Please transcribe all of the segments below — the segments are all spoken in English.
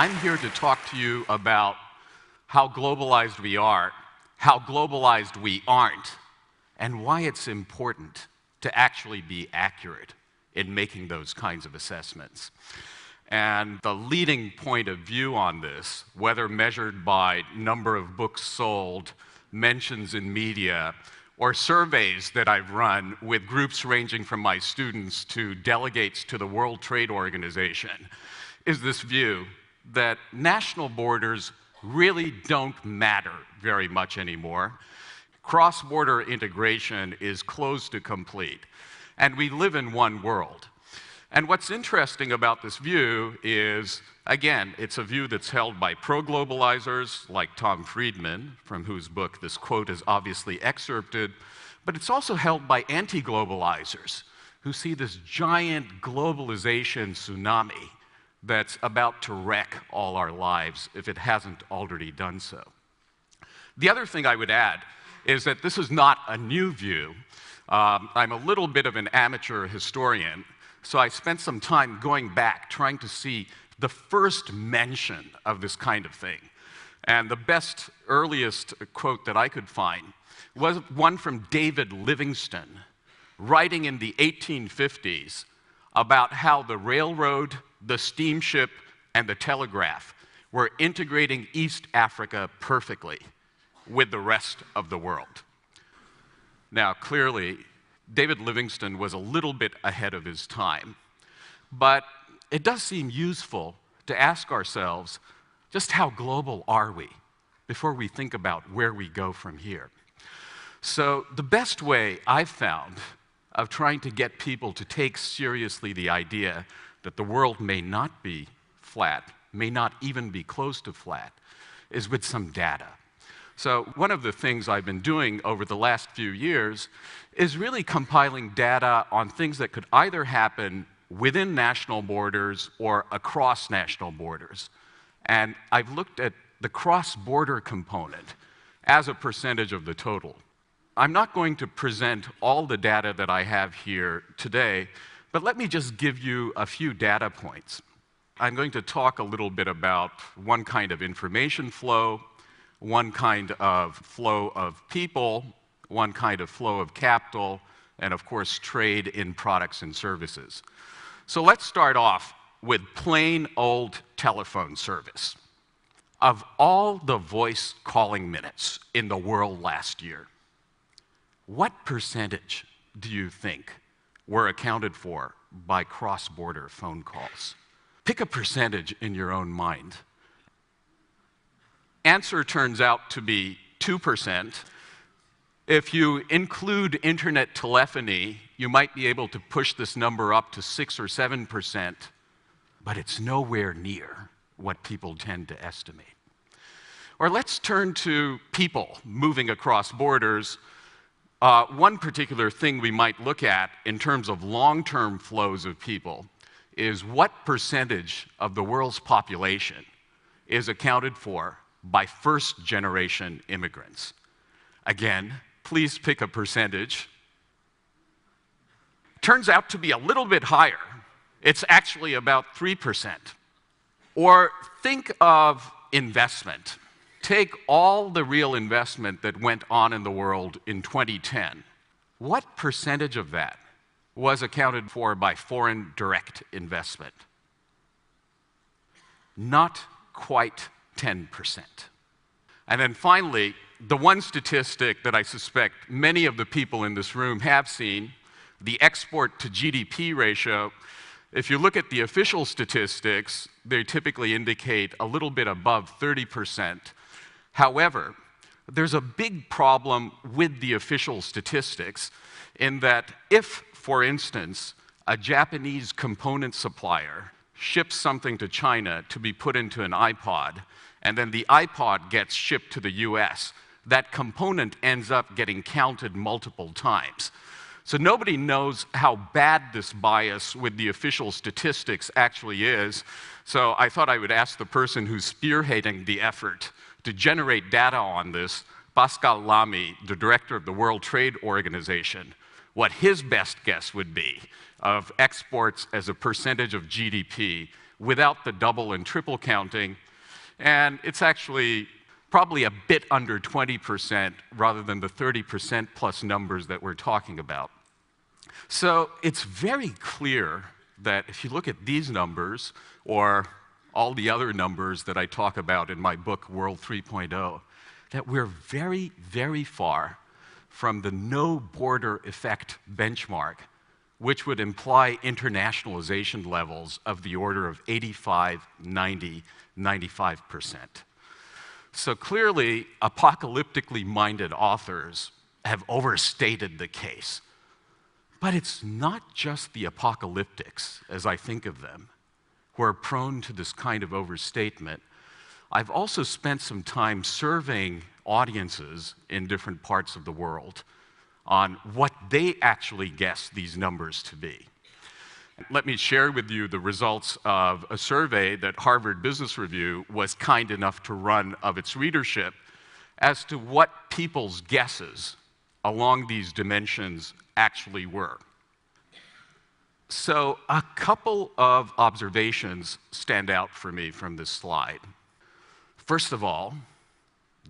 I'm here to talk to you about how globalized we are, how globalized we aren't, and why it's important to actually be accurate in making those kinds of assessments. And the leading point of view on this, whether measured by number of books sold, mentions in media, or surveys that I've run with groups ranging from my students to delegates to the World Trade Organization, is this view that national borders really don't matter very much anymore. Cross-border integration is close to complete, and we live in one world. And what's interesting about this view is, again, it's a view that's held by pro-globalizers like Tom Friedman, from whose book this quote is obviously excerpted, but it's also held by anti-globalizers who see this giant globalization tsunami that's about to wreck all our lives if it hasn't already done so. The other thing I would add is that this is not a new view. I'm a little bit of an amateur historian, so I spent some time going back trying to see the first mention of this kind of thing. And the best, earliest quote that I could find was one from David Livingstone, writing in the 1850s about how the railroad, the steamship, and the telegraph were integrating East Africa perfectly with the rest of the world. Now, clearly, David Livingstone was a little bit ahead of his time, but it does seem useful to ask ourselves, just how global are we before we think about where we go from here? So the best way I've found of trying to get people to take seriously the idea that the world may not be flat, may not even be close to flat, is with some data. So one of the things I've been doing over the last few years is really compiling data on things that could either happen within national borders or across national borders. And I've looked at the cross-border component as a percentage of the total. I'm not going to present all the data that I have here today, but let me just give you a few data points. I'm going to talk a little bit about one kind of information flow, one kind of flow of people, one kind of flow of capital, and of course, trade in products and services. So let's start off with plain old telephone service. Of all the voice calling minutes in the world last year, what percentage do you think were accounted for by cross-border phone calls? Pick a percentage in your own mind. Answer turns out to be 2%. If you include internet telephony, you might be able to push this number up to 6 or 7%, but it's nowhere near what people tend to estimate. Or let's turn to people moving across borders. One particular thing we might look at in terms of long-term flows of people is what percentage of the world's population is accounted for by first-generation immigrants. Again, please pick a percentage. Turns out to be a little bit higher. It's actually about 3%. Or think of investment. Take all the real investment that went on in the world in 2010. What percentage of that was accounted for by foreign direct investment? Not quite 10%. And then finally, the one statistic that I suspect many of the people in this room have seen, the export to GDP ratio. If you look at the official statistics, they typically indicate a little bit above 30%. However, there's a big problem with the official statistics in that if, for instance, a Japanese component supplier ships something to China to be put into an iPod, and then the iPod gets shipped to the US, that component ends up getting counted multiple times. So nobody knows how bad this bias with the official statistics actually is. So I thought I would ask the person who's spearheading the effort to generate data on this, Pascal Lamy, the director of the World Trade Organization, what his best guess would be of exports as a percentage of GDP without the double and triple counting, and it's actually probably a bit under 20% rather than the 30% plus numbers that we're talking about. So it's very clear that if you look at these numbers, or all the other numbers that I talk about in my book, World 3.0, that we're very, very far from the no border effect benchmark, which would imply internationalization levels of the order of 85, 90, 95%. So clearly, apocalyptically minded authors have overstated the case. But it's not just the apocalyptics, as I think of them, who are prone to this kind of overstatement. I've also spent some time surveying audiences in different parts of the world on what they actually guess these numbers to be. Let me share with you the results of a survey that Harvard Business Review was kind enough to run of its readership as to what people's guesses along these dimensions actually were. So a couple of observations stand out for me from this slide. First of all,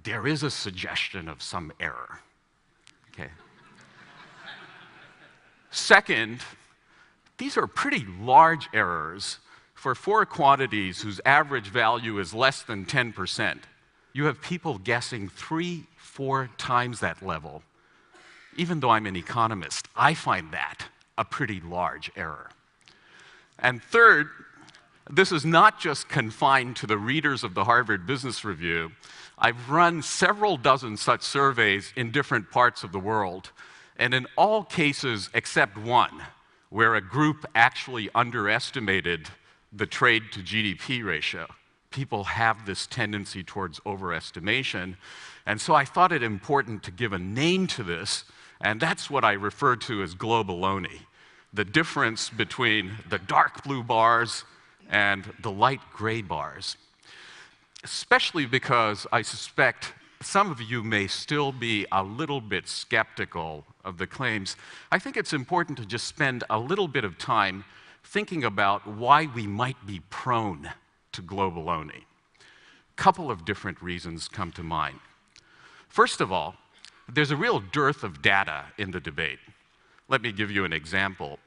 there is a suggestion of some error. Okay. Second, these are pretty large errors for four quantities whose average value is less than 10%. You have people guessing 3, 4 times that level. Even though I'm an economist, I find that a pretty large error. And third, this is not just confined to the readers of the Harvard Business Review. I've run several dozen such surveys in different parts of the world, and in all cases except one, where a group actually underestimated the trade to GDP ratio, people have this tendency towards overestimation. And so I thought it important to give a name to this, and that's what I refer to as globaloney, the difference between the dark blue bars and the light gray bars. Especially because I suspect some of you may still be a little bit skeptical of the claims. I think it's important to just spend a little bit of time thinking about why we might be prone to globaloney. A couple of different reasons come to mind. First of all, there's a real dearth of data in the debate. Let me give you an example.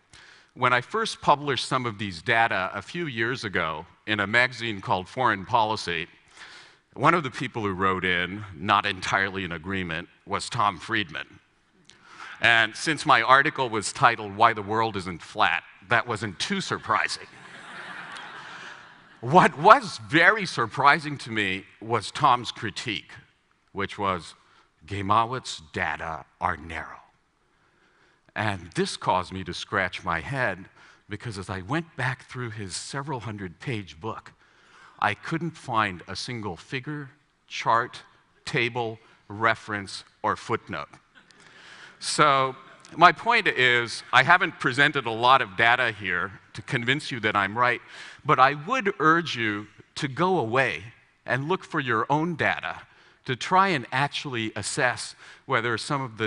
When I first published some of these data a few years ago in a magazine called Foreign Policy, one of the people who wrote in, not entirely in agreement, was Tom Friedman. And since my article was titled Why the World Isn't Flat, that wasn't too surprising. What was very surprising to me was Tom's critique, which was, Ghemawat's data are narrow. And this caused me to scratch my head, because as I went back through his several hundred-page book, I couldn't find a single figure, chart, table, reference, or footnote. So my point is, I haven't presented a lot of data here to convince you that I'm right, but I would urge you to go away and look for your own data to try and actually assess whether some of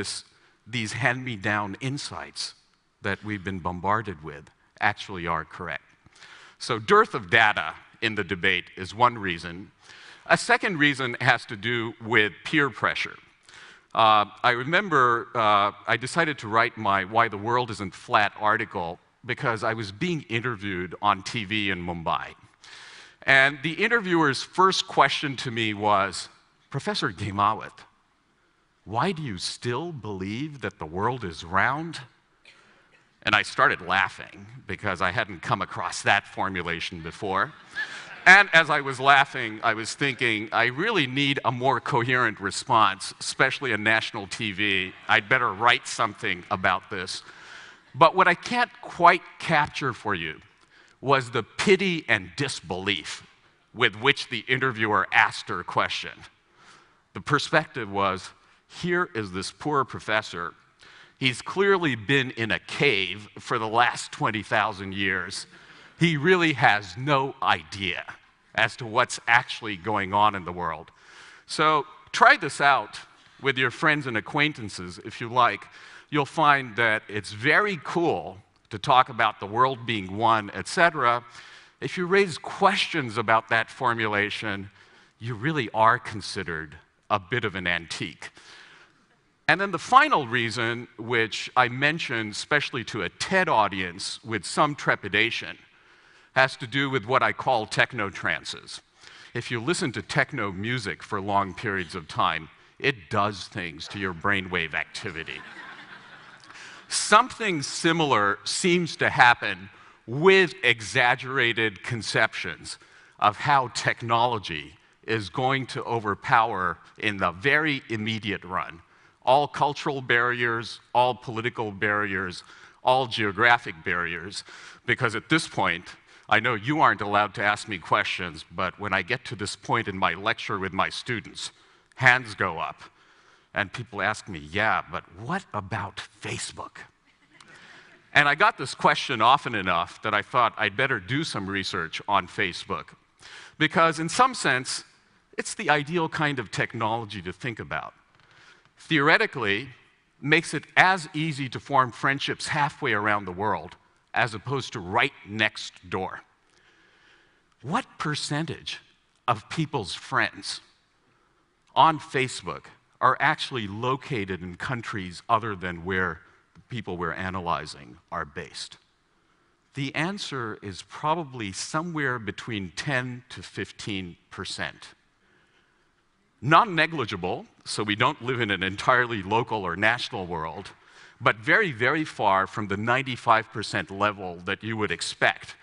these hand-me-down insights that we've been bombarded with actually are correct. So dearth of data in the debate is one reason. A second reason has to do with peer pressure. I remember I decided to write my Why the World Isn't Flat article because I was being interviewed on TV in Mumbai. And the interviewer's first question to me was, Professor Ghemawat, why do you still believe that the world is round? And I started laughing because I hadn't come across that formulation before. And as I was laughing, I was thinking, I really need a more coherent response, especially on national TV. I'd better write something about this. But what I can't quite capture for you was the pity and disbelief with which the interviewer asked her question. The perspective was, here is this poor professor. He's clearly been in a cave for the last 20,000 years. He really has no idea as to what's actually going on in the world. So try this out with your friends and acquaintances if you like. You'll find that it's very cool to talk about the world being one, etc. if you raise questions about that formulation, you really are considered a bit of an antique. And then the final reason, which I mentioned especially to a TED audience with some trepidation, has to do with what I call techno-trances. If you listen to techno music for long periods of time, it does things to your brainwave activity. Something similar seems to happen with exaggerated conceptions of how technology is going to overpower, in the very immediate run, all cultural barriers, all political barriers, all geographic barriers, because at this point, I know you aren't allowed to ask me questions, but when I get to this point in my lecture with my students, hands go up, and people ask me, yeah, but what about Facebook? And I got this question often enough that I thought I'd better do some research on Facebook, because in some sense, it's the ideal kind of technology to think about. Theoretically, makes it as easy to form friendships halfway around the world as opposed to right next door. What percentage of people's friends on Facebook are actually located in countries other than where the people we're analyzing are based? The answer is probably somewhere between 10 to 15%. Not negligible, so we don't live in an entirely local or national world, but very, very far from the 95% level that you would expect.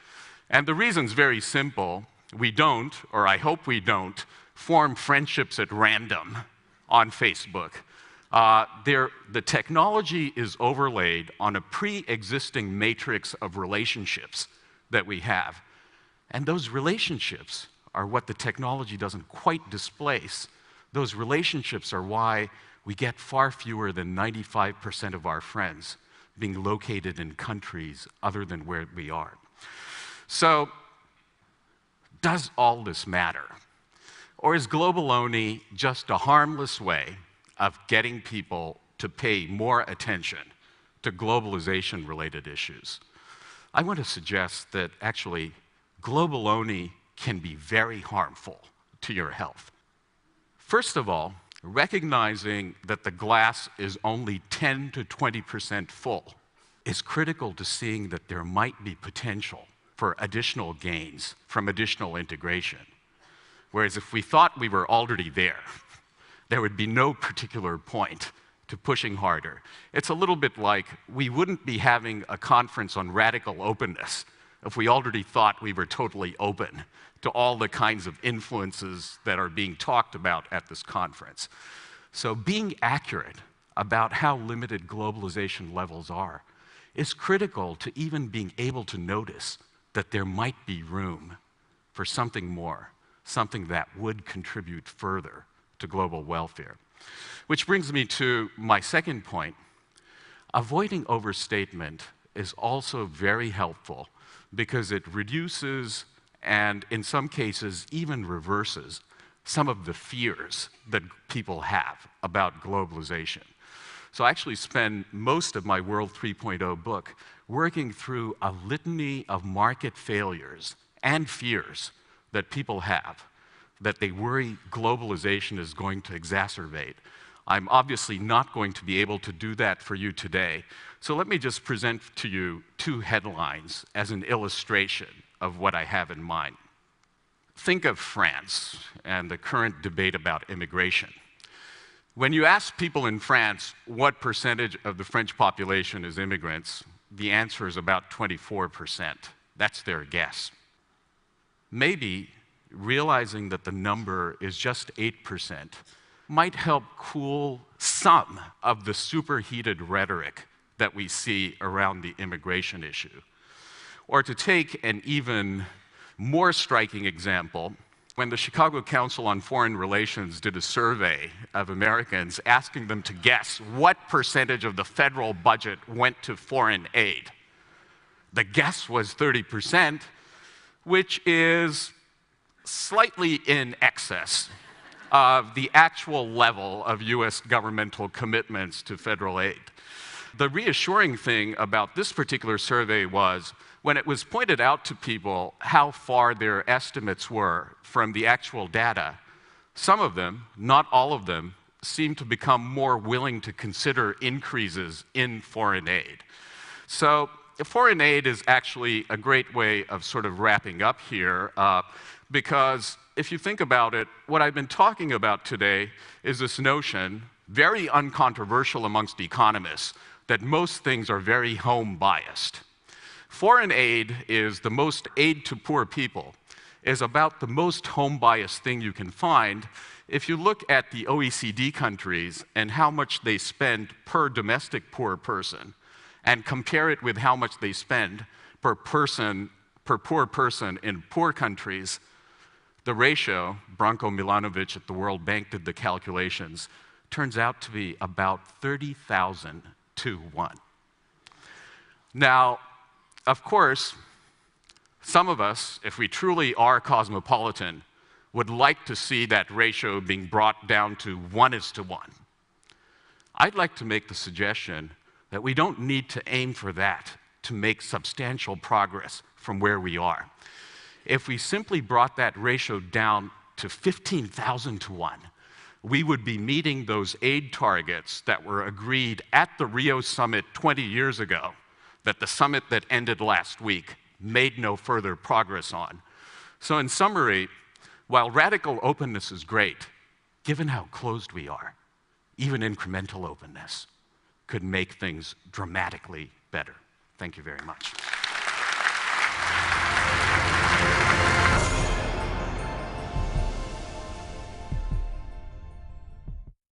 And the reason's very simple. We don't, or I hope we don't, form friendships at random on Facebook. The technology is overlaid on a pre-existing matrix of relationships that we have. And those relationships are what the technology doesn't quite displace. Those relationships are why we get far fewer than 95% of our friends being located in countries other than where we are. So, does all this matter? Or is globaloney just a harmless way of getting people to pay more attention to globalization-related issues? I want to suggest that actually globaloney can be very harmful to your health. First of all, recognizing that the glass is only 10 to 20% full is critical to seeing that there might be potential for additional gains from additional integration. Whereas if we thought we were already there, there would be no particular point to pushing harder. It's a little bit like we wouldn't be having a conference on radical openness if we already thought we were totally open to all the kinds of influences that are being talked about at this conference. So being accurate about how limited globalization levels are is critical to even being able to notice that there might be room for something more, something that would contribute further to global welfare. Which brings me to my second point. Avoiding overstatement is also very helpful because it reduces and in some cases even reverses some of the fears that people have about globalization. So I actually spend most of my World 3.0 book working through a litany of market failures and fears that people have, that they worry globalization is going to exacerbate. I'm obviously not going to be able to do that for you today, so let me just present to you two headlines as an illustration of what I have in mind. Think of France and the current debate about immigration. When you ask people in France what percentage of the French population is immigrants, the answer is about 24%. That's their guess. Maybe realizing that the number is just 8% might help cool some of the superheated rhetoric that we see around the immigration issue. Or to take an even more striking example, when the Chicago Council on Foreign Relations did a survey of Americans asking them to guess what percentage of the federal budget went to foreign aid, the guess was 30%, which is slightly in excess of the actual level of US governmental commitments to federal aid. The reassuring thing about this particular survey was when it was pointed out to people how far their estimates were from the actual data, some of them, not all of them, seemed to become more willing to consider increases in foreign aid. So foreign aid is actually a great way of sort of wrapping up here, because if you think about it, what I've been talking about today is this notion, very uncontroversial amongst economists, that most things are very home biased. Foreign aid is the most aid to poor people, is about the most home biased thing you can find. If you look at the OECD countries and how much they spend per domestic poor person, and compare it with how much they spend per poor person in poor countries, the ratio, Branko Milanovic at the World Bank did the calculations, turns out to be about 30,000 to 1. Now, of course, some of us, if we truly are cosmopolitan, would like to see that ratio being brought down to 1:1. I'd like to make the suggestion that we don't need to aim for that to make substantial progress from where we are. If we simply brought that ratio down to 15,000 to 1, we would be meeting those aid targets that were agreed at the Rio summit 20 years ago, that the summit that ended last week made no further progress on. So in summary, while radical openness is great, given how closed we are, even incremental openness could make things dramatically better. Thank you very much.